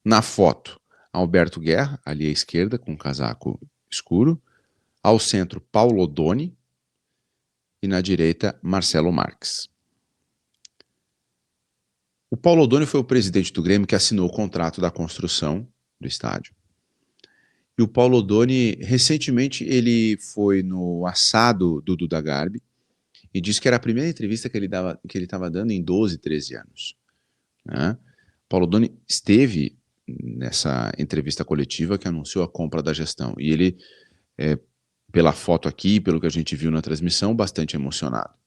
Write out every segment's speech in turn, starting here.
Na foto, Alberto Guerra, ali à esquerda, com um casaco escuro. Ao centro, Paulo Odoni. E na direita, Marcelo Marques. O Paulo Odoni foi o presidente do Grêmio que assinou o contrato da construção do estádio. E o Paulo Odoni, recentemente, ele foi no assado do Duda Garbi e disse que era a primeira entrevista que ele estava dando em 12, 13 anos. Né? Paulo Odoni esteve nessa entrevista coletiva que anunciou a compra da gestão. E ele, pela foto aqui, pelo que a gente viu na transmissão, bastante emocionado.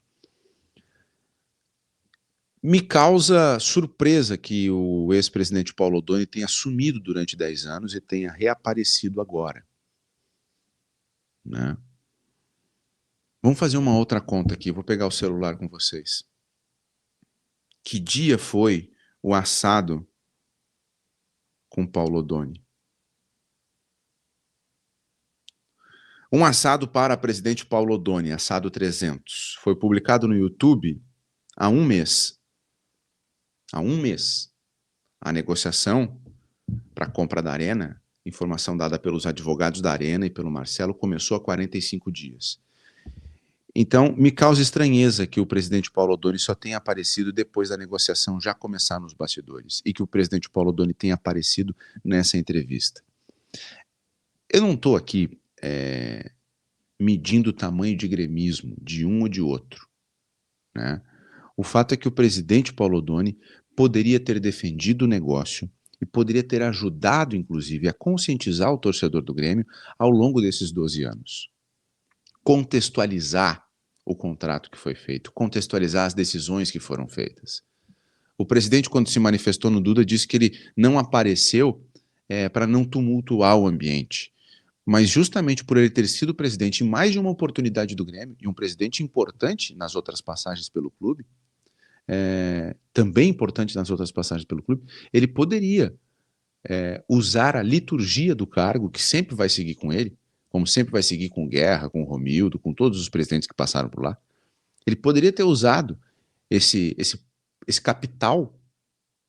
Me causa surpresa que o ex-presidente Paulo Odoni tenha sumido durante 10 anos e tenha reaparecido agora. Né? Vamos fazer uma outra conta aqui. Vou pegar o celular com vocês. Que dia foi o assado com Paulo Odoni? Um assado para presidente Paulo Odoni, assado 300. Foi publicado no YouTube há um mês. Há um mês. A negociação para a compra da Arena, informação dada pelos advogados da Arena e pelo Marcelo, começou há 45 dias. Então, me causa estranheza que o presidente Paulo Odoni só tenha aparecido depois da negociação já começar nos bastidores e que o presidente Paulo Odoni tenha aparecido nessa entrevista. Eu não estou aqui medindo o tamanho de gremismo de um ou de outro. Né? O fato é que o presidente Paulo Odoni poderia ter defendido o negócio e poderia ter ajudado, inclusive, a conscientizar o torcedor do Grêmio ao longo desses 12 anos. Contextualizar o contrato que foi feito, contextualizar as decisões que foram feitas. O presidente, quando se manifestou no Duda, disse que ele não apareceu para não tumultuar o ambiente. Mas justamente por ele ter sido presidente em mais de uma oportunidade do Grêmio, e um presidente importante nas outras passagens pelo clube, também importante nas outras passagens pelo clube, ele poderia usar a liturgia do cargo, que sempre vai seguir com ele, como sempre vai seguir com Guerra, com Romildo, com todos os presidentes que passaram por lá. Ele poderia ter usado esse capital,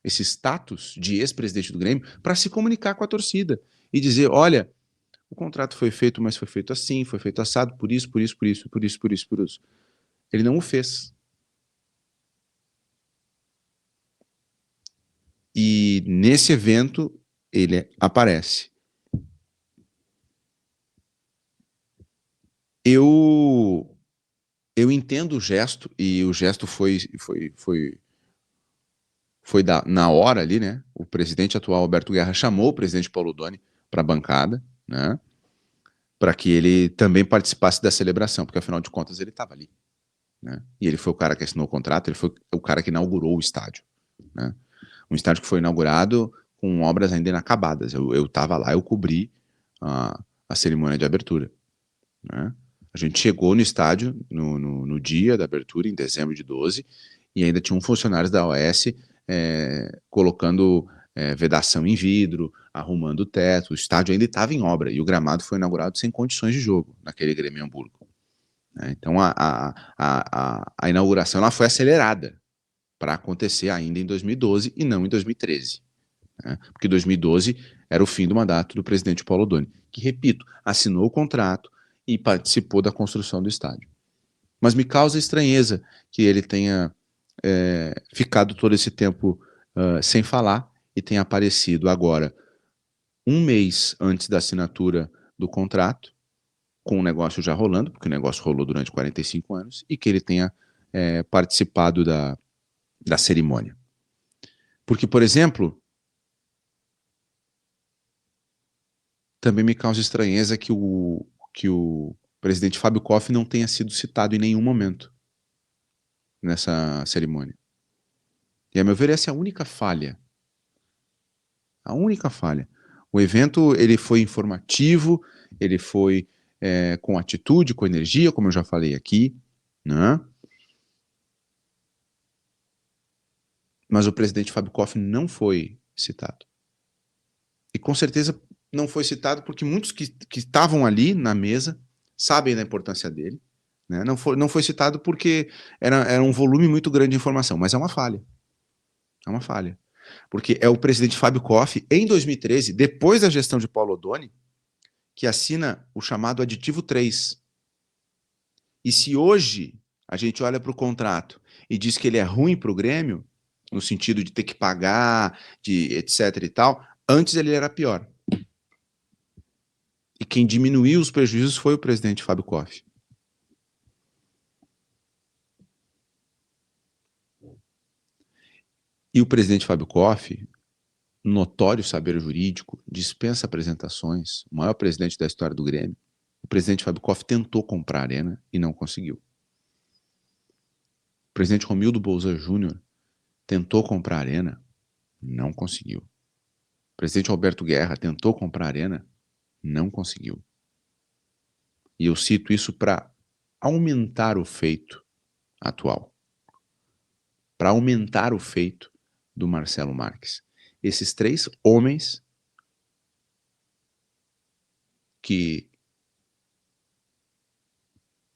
esse status de ex-presidente do Grêmio, para se comunicar com a torcida e dizer, olha, o contrato foi feito, mas foi feito assim, foi feito assado, por isso, por isso, por isso, por isso, por isso, por isso. Ele não o fez. E nesse evento, ele aparece. Eu entendo o gesto, e o gesto foi na hora ali, né? O presidente atual, Alberto Guerra, chamou o presidente Paulo Odoni para a bancada, né? Para que ele também participasse da celebração, porque afinal de contas ele estava ali. Né? E ele foi o cara que assinou o contrato, ele foi o cara que inaugurou o estádio. Né? Um estádio que foi inaugurado com obras ainda inacabadas. Eu estava lá, eu cobri a cerimônia de abertura. Né? A gente chegou no estádio no dia da abertura, em dezembro de 12, e ainda tinham funcionários da OS colocando vedação em vidro, arrumando o teto. O estádio ainda estava em obra e o gramado foi inaugurado sem condições de jogo naquele Grêmio Hamburgo. Então a inauguração ela foi acelerada para acontecer ainda em 2012 e não em 2013. Né? Porque 2012 era o fim do mandato do presidente Paulo Odoni, que, repito, assinou o contrato e participou da construção do estádio. Mas me causa estranheza que ele tenha ficado todo esse tempo sem falar e tenha aparecido agora, um mês antes da assinatura do contrato, com o negócio já rolando, porque o negócio rolou durante 45 anos, e que ele tenha participado da cerimônia. Porque, por exemplo, também me causa estranheza que o presidente Fábio Koff não tenha sido citado em nenhum momento nessa cerimônia. E, a meu ver, essa é a única falha. A única falha. O evento ele foi informativo, ele foi com atitude, com energia, como eu já falei aqui, né? Mas o presidente Fábio Koff não foi citado. E com certeza não foi citado porque muitos que estavam ali na mesa sabem da importância dele. Né? Não foi citado porque era um volume muito grande de informação, mas é uma falha. É uma falha. Porque é o presidente Fábio Koff, em 2013, depois da gestão de Paulo Odoni, que assina o chamado aditivo 3. E se hoje a gente olha para o contrato e diz que ele é ruim para o Grêmio, no sentido de ter que pagar, de etc e tal, antes ele era pior. E quem diminuiu os prejuízos foi o presidente Fábio Koff. E o presidente Fábio Koff, notório saber jurídico, dispensa apresentações, o maior presidente da história do Grêmio, o presidente Fábio Koff tentou comprar a Arena e não conseguiu. O presidente Romildo Bolzan Júnior tentou comprar a Arena, não conseguiu. O presidente Alberto Guerra tentou comprar a Arena, não conseguiu. E eu cito isso para aumentar o feito atual. Para aumentar o feito do Marcelo Marques. Esses 3 homens que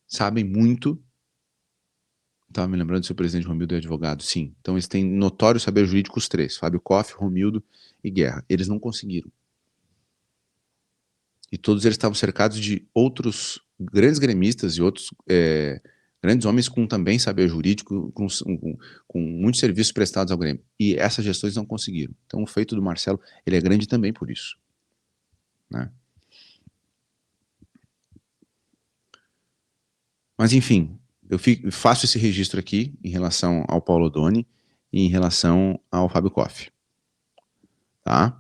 sabem muito. Estava me lembrando se o presidente Romildo é advogado. Sim. Então eles têm notório saber jurídico os 3. Fábio Koff, Romildo e Guerra. Eles não conseguiram. E todos eles estavam cercados de outros grandes gremistas e outros grandes homens com também saber jurídico, com muitos serviços prestados ao Grêmio. E essas gestões não conseguiram. Então o feito do Marcelo, ele é grande também por isso. Né? Mas enfim, eu faço esse registro aqui em relação ao Paulo Odoni e em relação ao Fábio Koff. Tá?